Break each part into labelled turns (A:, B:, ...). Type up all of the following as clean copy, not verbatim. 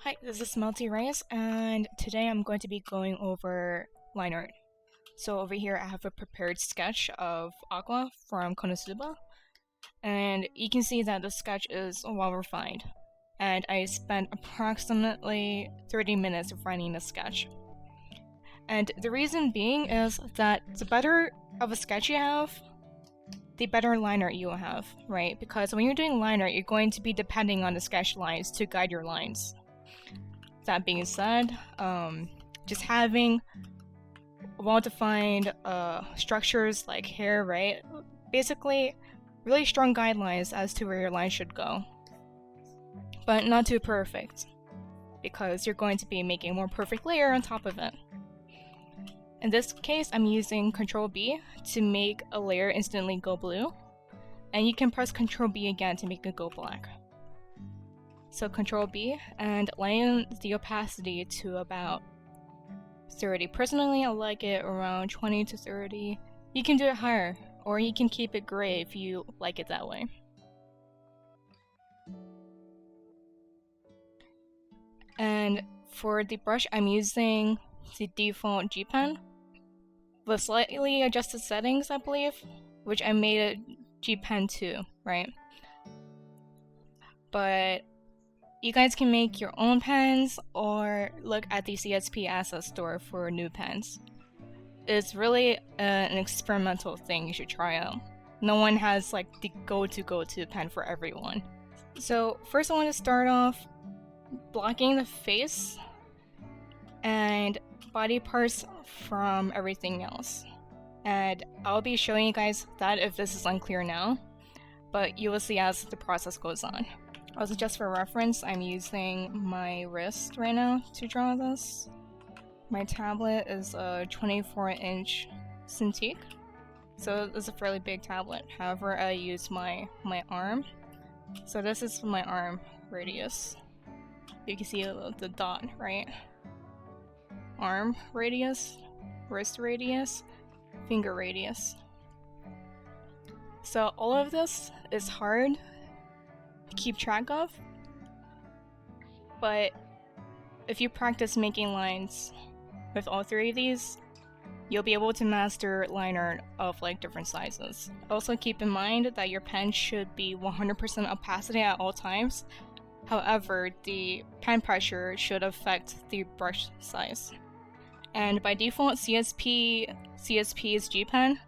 A: Hi, this is Melty Rice, and today I'm going to be going over Lineart. So over here I have a prepared sketch of Aqua from Konosuba, and you can see that the sketch is well refined. And I spent approximately 30 minutes refining the sketch. And the reason being is that the better of a sketch you have, the better liner you will have, right? Because when you're doing liner, you're going to be depending on the sketch lines to guide your lines. That being said, just having well-defined structures like hair, right? Basically, really strong guidelines as to where your line should go. But not too perfect, because you're going to be making a more perfect layer on top of it. In this case, I'm using Ctrl B to make a layer instantly go blue, and you can press Ctrl B again to make it go black. So Ctrl B and lighten the opacity to about 30. Personally, I like it around 20 to 30. You can do it higher, or you can keep it gray if you like it that way. And for the brush, I'm using the default G pen with slightly adjusted settings, I believe, which I made it G pen 2, right? But you guys can make your own pens or look at the CSP asset store for new pens. It's really an experimental thing you should try out. No one has like the go-to pen for everyone. So first I want to start off blocking the face and body parts from everything else. And I'll be showing you guys that if this is unclear now, but you will see as the process goes on. Also, just for reference, I'm using my wrist right now to draw this. My tablet is a 24-inch Cintiq, so it's a fairly big tablet. However, I use my arm. So this is my arm radius. You can see the dot, right? Arm radius, wrist radius, finger radius. So all of this is hard keep track of, but if you practice making lines with all three of these, you'll be able to master line art of like different sizes. Also keep in mind that your pen should be 100% opacity at all times. However, the pen pressure should affect the brush size. And by default, CSP's G pen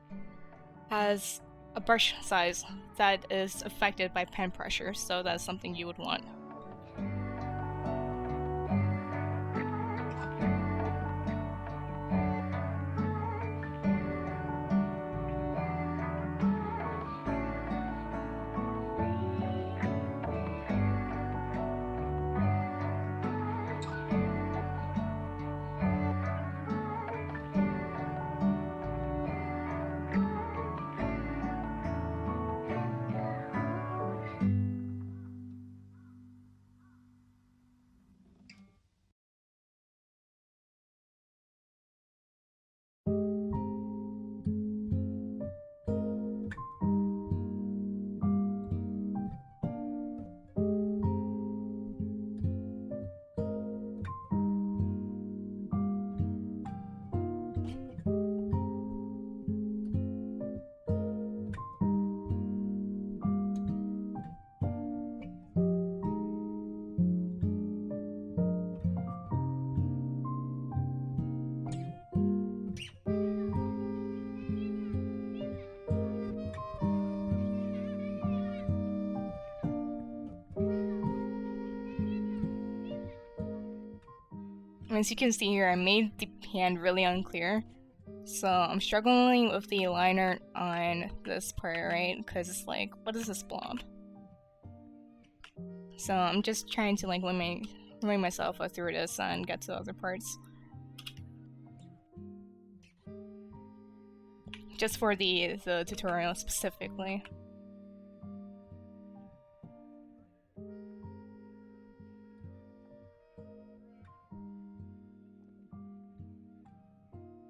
A: has a brush size that is affected by pen pressure, so that's something you would want. As you can see here, I made the hand really unclear, so I'm struggling with the liner on this part, right? Because it's like, what is this blob? So I'm just trying to like remind myself through this and get to other parts. Just for the tutorial specifically.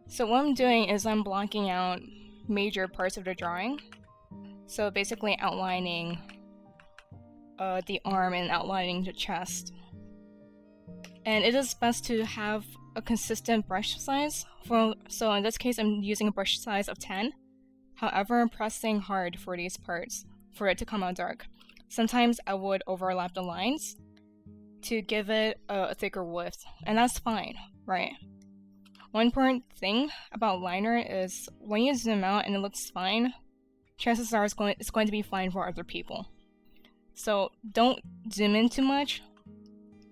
A: So what I'm doing is I'm blocking out major parts of the drawing. So basically outlining the arm and outlining the chest. And it is best to have a consistent brush size. So in this case, I'm using a brush size of 10. However, I'm pressing hard for these parts for it to come out dark. Sometimes I would overlap the lines to give it a thicker width, and that's fine, right? One important thing about Lineart is when you zoom out and it looks fine, chances are it's going to be fine for other people. So don't zoom in too much.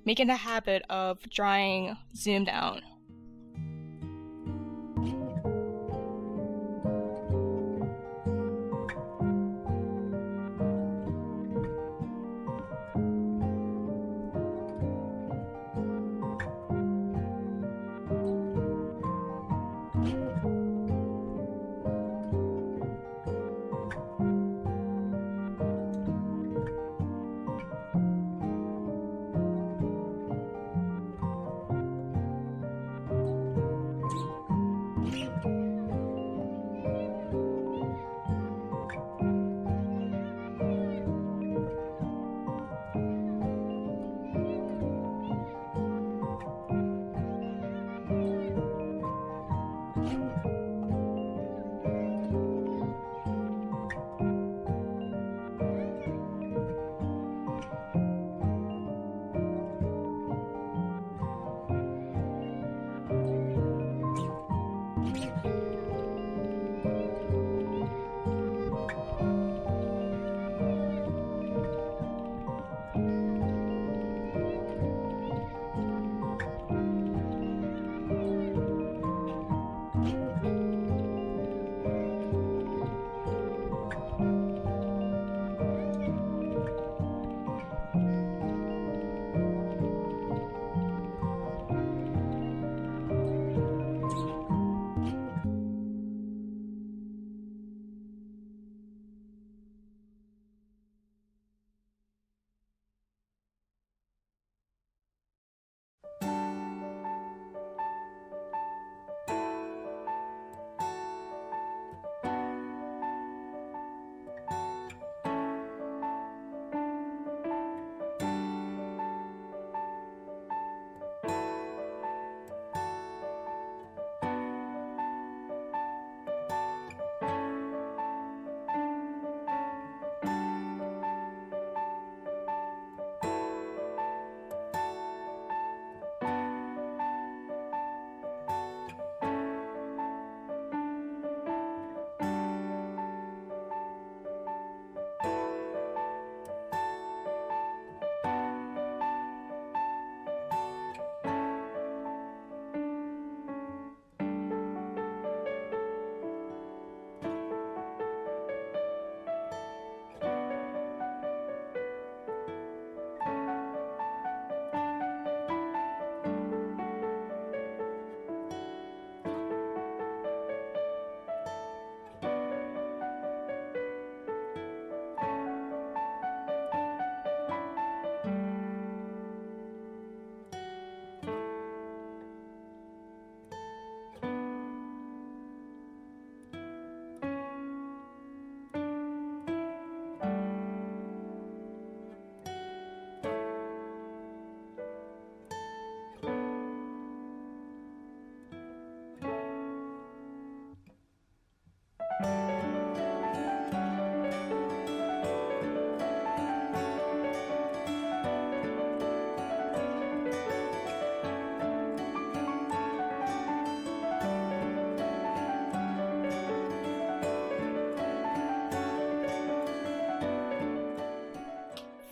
A: Make it a habit of drawing zoomed out.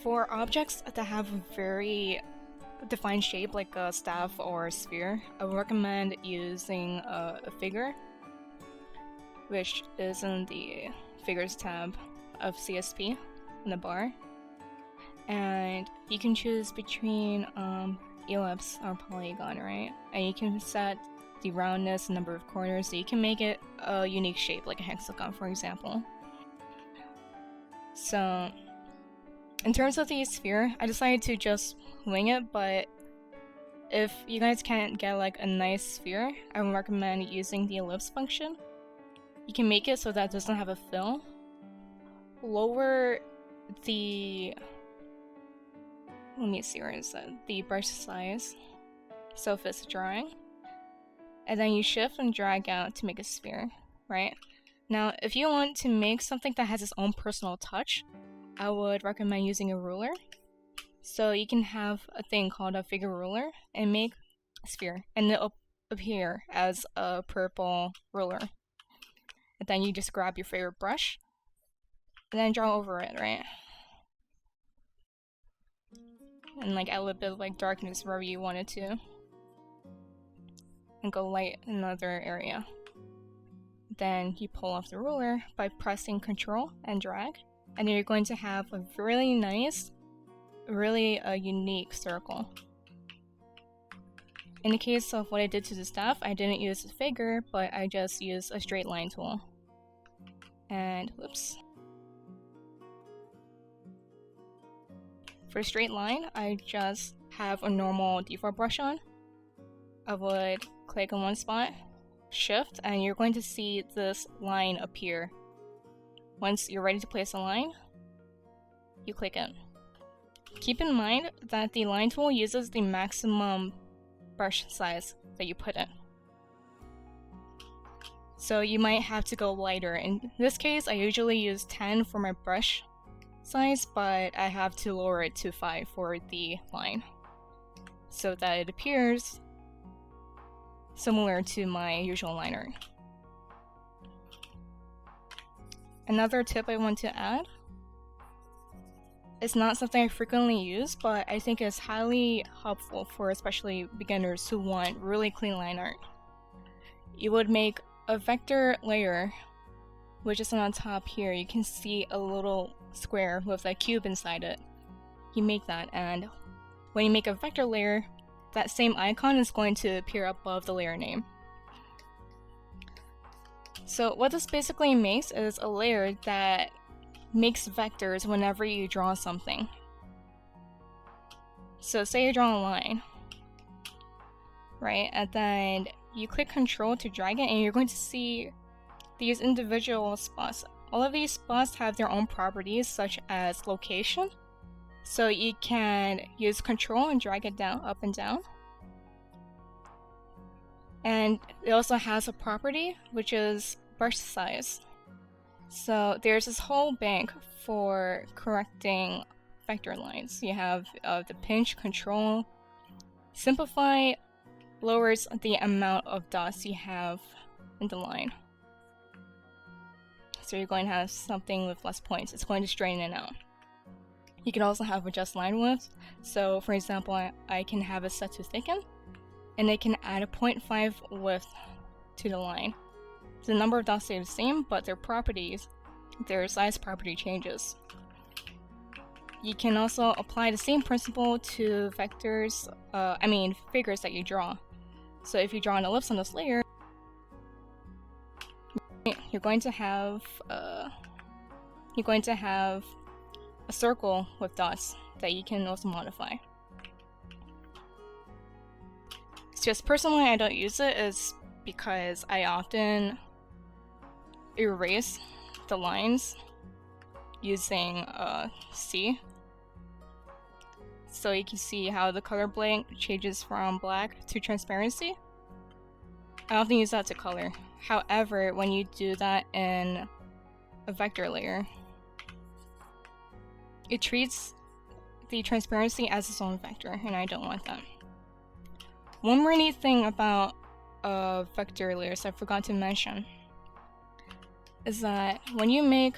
A: For objects that have a very defined shape, like a staff or a sphere, I would recommend using a figure, which is in the Figures tab of CSP in the bar. And you can choose between ellipse or polygon, right? And you can set the roundness and number of corners, so you can make it a unique shape, like a hexagon, for example. So in terms of the sphere, I decided to just wing it, but if you guys can't get like a nice sphere, I would recommend using the ellipse function. You can make it so that it doesn't have a fill. Lower the... let me see, where is that? The brush size. so if it's drawing. And then you shift and drag out to make a sphere, right? Now, if you want to make something that has its own personal touch, I would recommend using a ruler. So you can have a thing called a figure ruler and make a sphere, and it'll appear as a purple ruler. And then you just grab your favorite brush and then draw over it, right? And like add a little bit of like darkness wherever you want it to. And go light in another area. Then you pull off the ruler by pressing Control and drag, and then you're going to have a really nice, really unique circle. In the case of what I did to the staff, I didn't use a figure, but I just used a straight line tool. And whoops. For a straight line, I just have a normal default brush on. I would click on one spot, shift, and you're going to see this line appear. Once you're ready to place a line, you click it. Keep in mind that the line tool uses the maximum brush size that you put in. So you might have to go lighter. In this case, I usually use 10 for my brush size, but I have to lower it to 5 for the line, so that it appears similar to my usual line art. Another tip I want to add, it's not something I frequently use, but I think it's highly helpful for especially beginners who want really clean line art. You would make a vector layer, which is on top here. You can see a little square with a cube inside it. You make that, and when you make a vector layer, that same icon is going to appear above the layer name. So what this basically makes is a layer that makes vectors whenever you draw something. So say you draw a line, right? And then you click Control to drag it, and you're going to see these individual spots. All of these spots have their own properties, such as location. So you can use Control and drag it down, up and down. And it also has a property, which is brush size. So there's this whole bank for correcting vector lines. You have the pinch, Control. Simplify lowers the amount of dots you have in the line. So you're going to have something with less points. It's going to straighten it out. You can also have adjust line width. So for example, I can have it set to thicken, and I can add a 0.5 width to the line. The number of dots stay the same, but their properties, their size property changes. You can also apply the same principle to vectors, figures that you draw. So if you draw an ellipse on this layer, you're going to have a circle with dots that you can also modify. It's just personally I don't use it is because I often erase the lines using C. So you can see how the color blank changes from black to transparency. I often use that to color. However, when you do that in a vector layer, it treats the transparency as its own vector, and I don't want that. One more neat thing about vector layers I forgot to mention is that when you make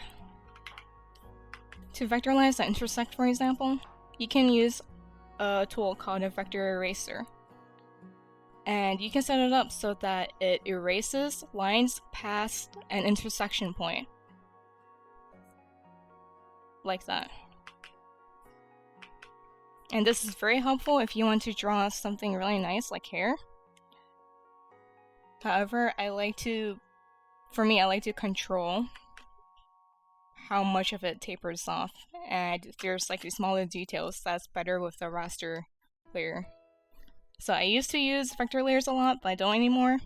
A: two vector lines that intersect, for example, you can use a tool called a vector eraser. And you can set it up so that it erases lines past an intersection point. Like that. And this is very helpful if you want to draw something really nice like hair. However, I like to control how much of it tapers off. And if there's like these smaller details, that's better with the raster layer. So I used to use vector layers a lot, but I don't anymore.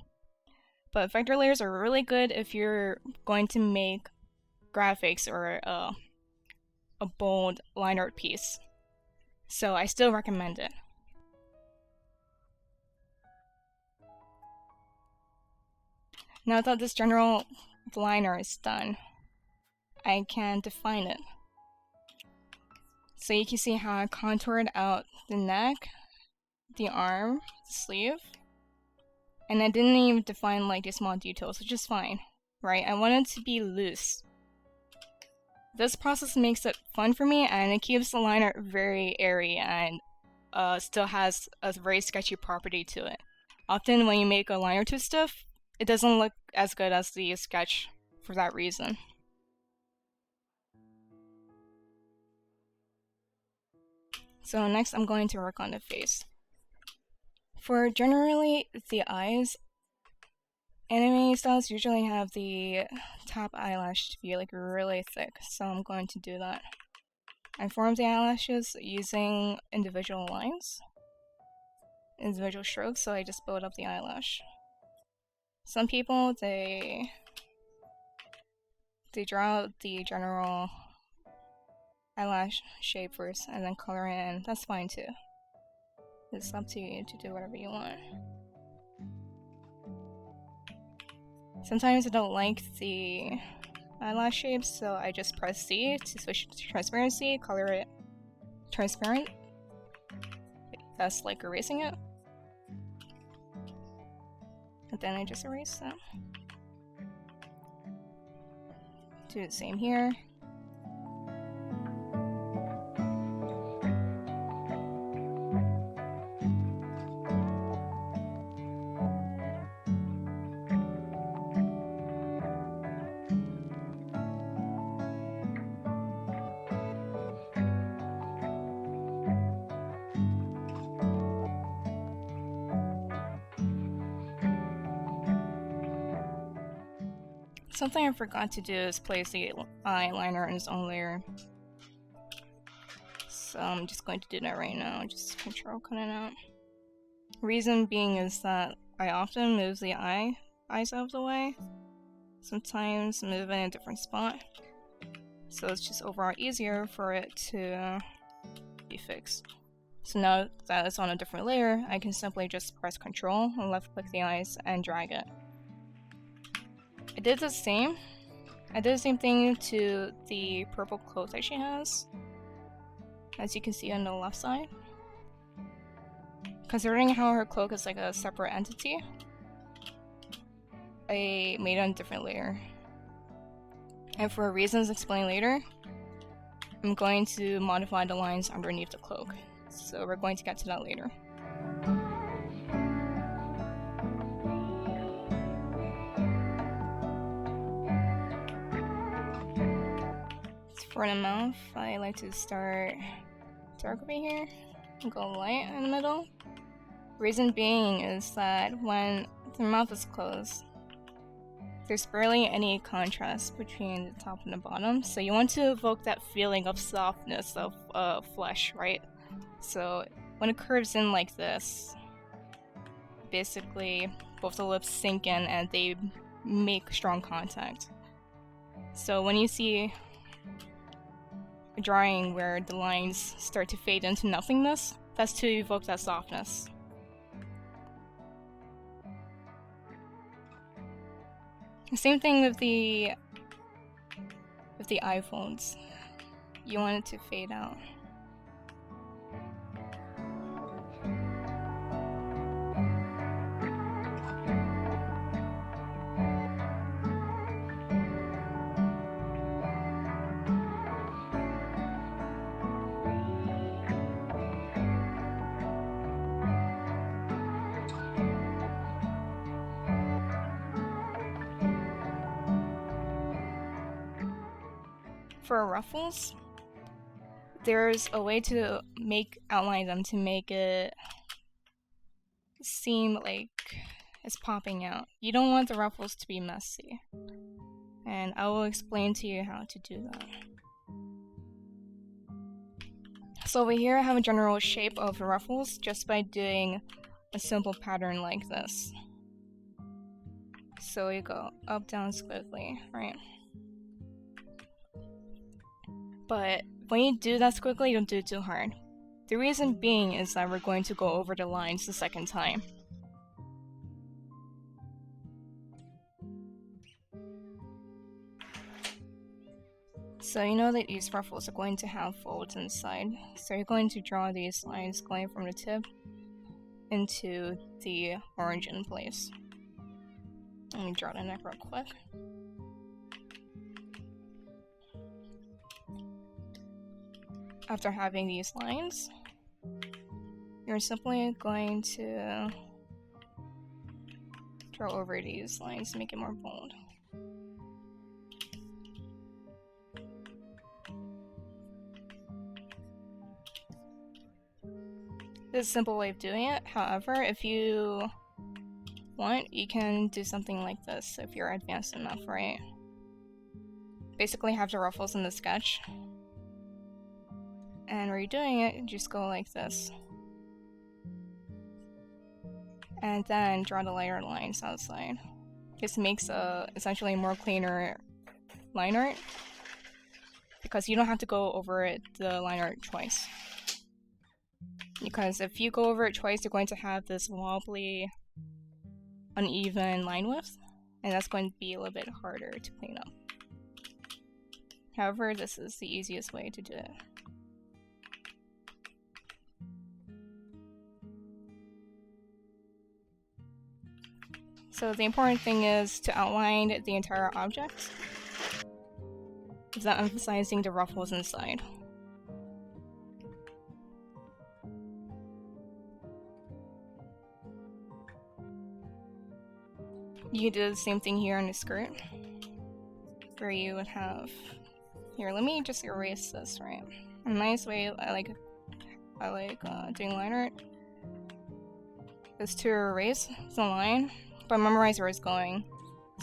A: But vector layers are really good if you're going to make graphics or a bold line art piece. So I still recommend it. Now that this general liner is done, I can define it. So you can see how I contoured out the neck, the arm, the sleeve, and I didn't even define like the small details, which is fine, right? I want it to be loose. This process makes it fun for me, and it keeps the liner very airy and still has a very sketchy property to it. Often when you make a liner too stiff, it doesn't look as good as the sketch for that reason. So next I'm going to work on the face. For generally the eyes, anime styles usually have the top eyelash to be like really thick, so I'm going to do that. I form the eyelashes using individual lines, individual strokes, so I just build up the eyelash. Some people, they draw out the general eyelash shape first and then color it in. That's fine too. It's up to you to do whatever you want. Sometimes I don't like the eyelash shapes, so I just press C to switch to transparency, color it transparent. That's like erasing it. And then I just erase them. Do the same here. Something I forgot to do is place the eyeliner in its own layer. So I'm just going to do that right now, just control cutting out. Reason being is that I often move the eyes out of the way. Sometimes move it in a different spot. So it's just overall easier for it to be fixed. So now that it's on a different layer, I can simply just press Ctrl and left click the eyes and drag it. I did the same thing to the purple cloak that she has, as you can see on the left side. Considering how her cloak is like a separate entity, I made it on a different layer. And for reasons explained later, I'm going to modify the lines underneath the cloak. So we're going to get to that later. For the mouth, I like to start dark over here and go light in the middle. Reason being is that when the mouth is closed, there's barely any contrast between the top and the bottom, so you want to evoke that feeling of softness of flesh, right? So when it curves in like this, basically both the lips sink in and they make strong contact. So when you see a drawing where the lines start to fade into nothingness, that's to evoke that softness. Same thing with the iPhones. You want it to fade out. For ruffles, there's a way to outline them to make it seem like it's popping out. You don't want the ruffles to be messy, and I will explain to you how to do that. So over here I have a general shape of the ruffles just by doing a simple pattern like this. So you go up, down, squiggly, right? But when you do that squiggly, don't do it too hard. The reason being is that we're going to go over the lines the second time. So you know that these ruffles are going to have folds inside, so you're going to draw these lines going from the tip into the origin place. Let me draw the neck real quick. After having these lines, you're simply going to draw over these lines to make it more bold. This is a simple way of doing it. However, if you want, you can do something like this if you're advanced enough, right? Basically have the ruffles in the sketch. And where you're doing it, just go like this. And then draw the lighter lines outside. This makes a essentially more cleaner line art, because you don't have to go over the line art twice. Because if you go over it twice, you're going to have this wobbly, uneven line width, and that's going to be a little bit harder to clean up. However, this is the easiest way to do it. So the important thing is to outline the entire object without emphasizing the ruffles inside. You can do the same thing here on the skirt, where you would have... Here, let me just erase this, right? A nice way I like doing line art is to erase the line, but memorize where it's going.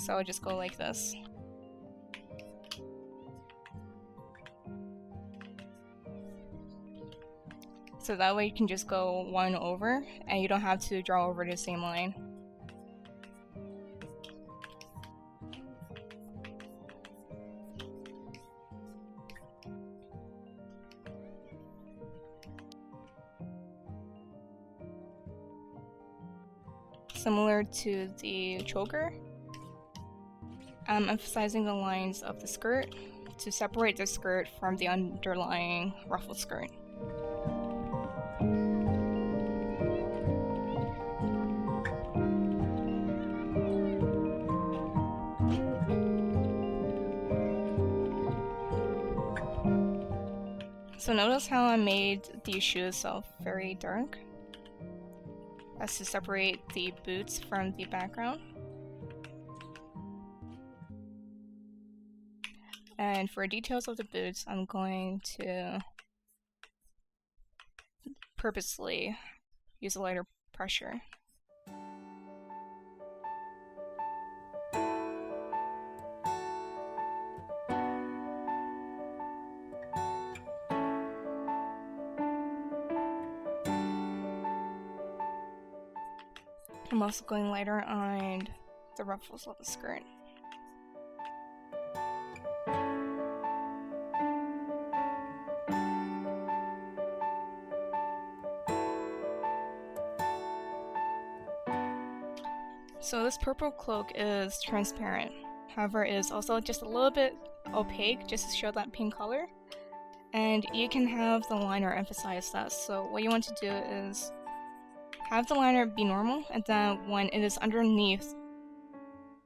A: So I just go like this. So that way you can just go one over, and you don't have to draw over the same line. Similar to the choker, I'm emphasizing the lines of the skirt to separate the skirt from the underlying ruffled skirt. So notice how I made these shoes very dark? That's to separate the boots from the background. And for details of the boots, I'm going to purposely use a lighter pressure. I'm also going lighter on the ruffles of the skirt. So this purple cloak is transparent. However, it is also just a little bit opaque just to show that pink color. And you can have the liner emphasize that. So what you want to do is have the liner be normal, and then when it is underneath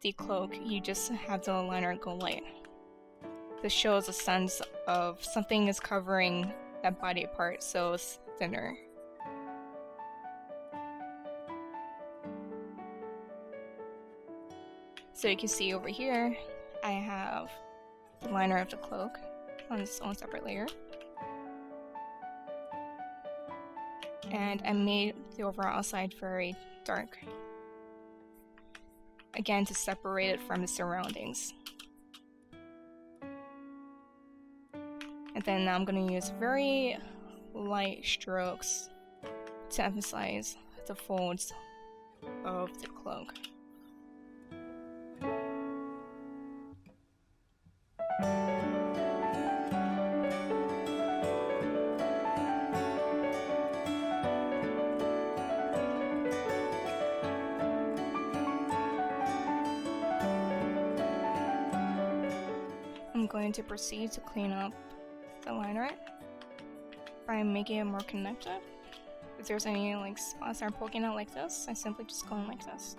A: the cloak, you just have the liner go light. This shows a sense of something is covering that body part, so it's thinner. So you can see over here, I have the liner of the cloak on its own separate layer. And I made the overall outside very dark. Again, to separate it from the surroundings. And then I'm going to use very light strokes to emphasize the folds of the cloak. going to proceed to clean up the Lineart by making it more connected. If there's any like spots that are poking out like this, I simply just go in like this.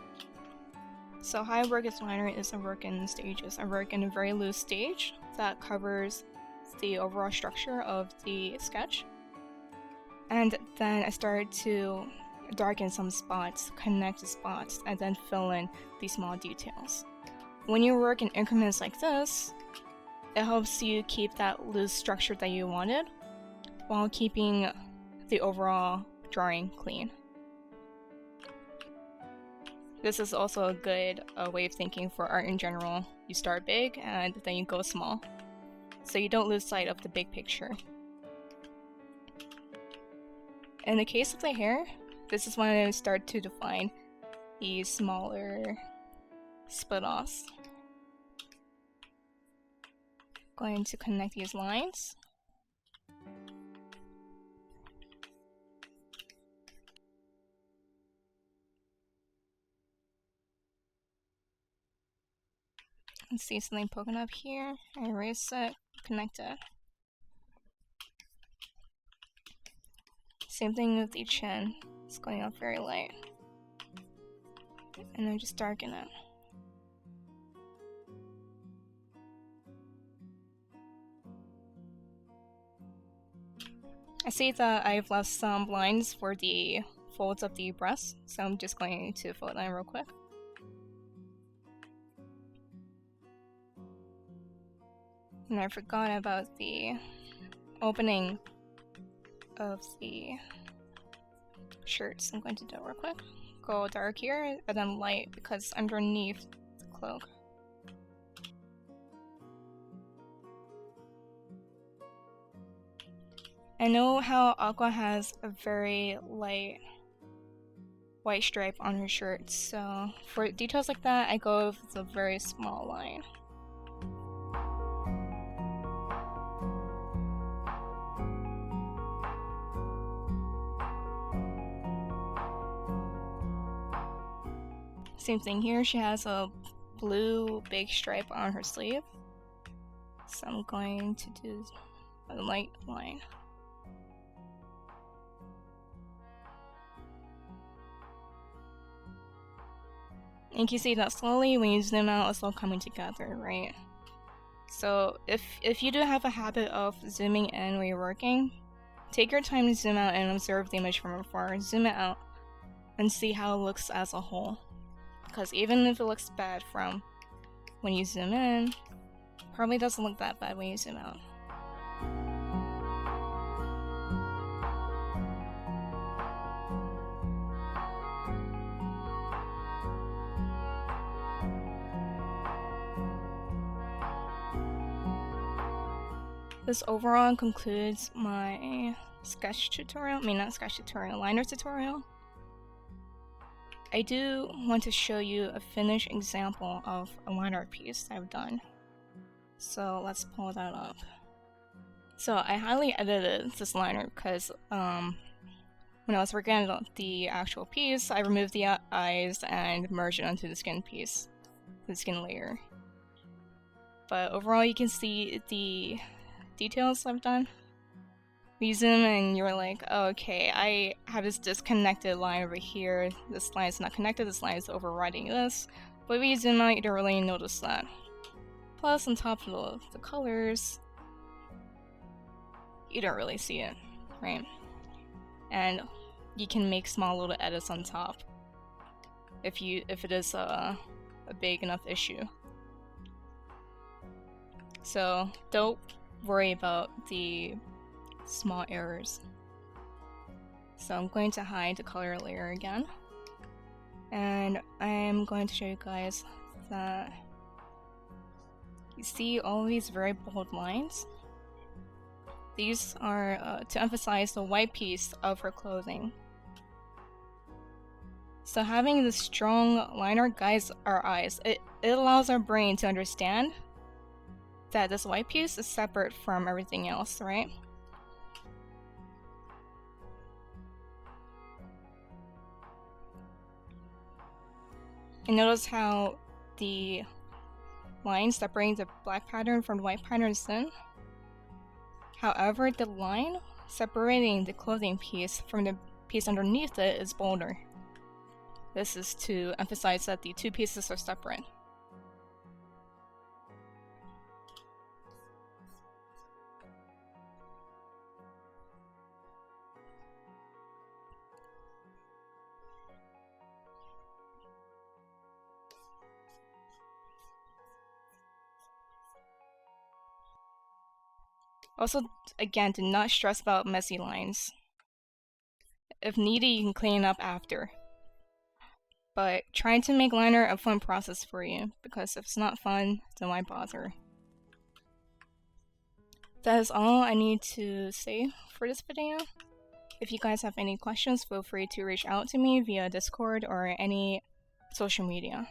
A: So how I work with Lineart is I work in stages. I work in a very loose stage that covers the overall structure of the sketch. And then I start to darken some spots, connect the spots, and then fill in these small details. When you work in increments like this, it helps you keep that loose structure that you wanted while keeping the overall drawing clean. This is also a good way of thinking for art in general. You start big and then you go small, so you don't lose sight of the big picture. In the case of the hair, this is when I start to define these smaller split-offs. Going to connect these lines. And see something poking up here. I erase it, connect it. Same thing with the chin. It's going up very light. And then just darken it. I see that I've left some lines for the folds of the breast, so I'm just going to fill it in real quick. And I forgot about the opening of the shirts. I'm going to do it real quick. Go dark here, and then light because underneath the cloak. I know how Aqua has a very light white stripe on her shirt, so for details like that, I go with a very small line. Same thing here, she has a blue big stripe on her sleeve, so I'm going to do a light line. And you can see that slowly, when you zoom out, it's all coming together, right? So if you do have a habit of zooming in when you're working, take your time to zoom out and observe the image from afar. Zoom it out and see how it looks as a whole. Because even if it looks bad from when you zoom in, probably doesn't look that bad when you zoom out. This overall concludes my sketch tutorial. I mean, not sketch tutorial, liner tutorial. I do want to show you a finished example of a liner piece I've done. So let's pull that up. So I highly edited this liner because when I was working on the actual piece, I removed the eyes and merged it onto the skin piece, the skin layer. But overall, you can see the details I've done. You zoom in, you're like, oh, okay, I have this disconnected line over here. This line is not connected, this line is overriding this. But when you zoom out, you don't really notice that. Plus, on top of the colors, you don't really see it, right? And you can make small little edits on top if it is a big enough issue. So don't worry about the small errors. So I'm going to hide the color layer again, and I'm going to show you guys that you see all these very bold lines. These are to emphasize the white piece of her clothing. So having this strong liner guides our eyes. It allows our brain to understand that this white piece is separate from everything else, right? And notice how the line separating the black pattern from the white pattern is thin. However, the line separating the clothing piece from the piece underneath it is bolder. This is to emphasize that the two pieces are separate. Also, again, do not stress about messy lines. If needed, you can clean it up after. But try to make liner a fun process for you, because if it's not fun, then why bother? That is all I need to say for this video. If you guys have any questions, feel free to reach out to me via Discord or any social media.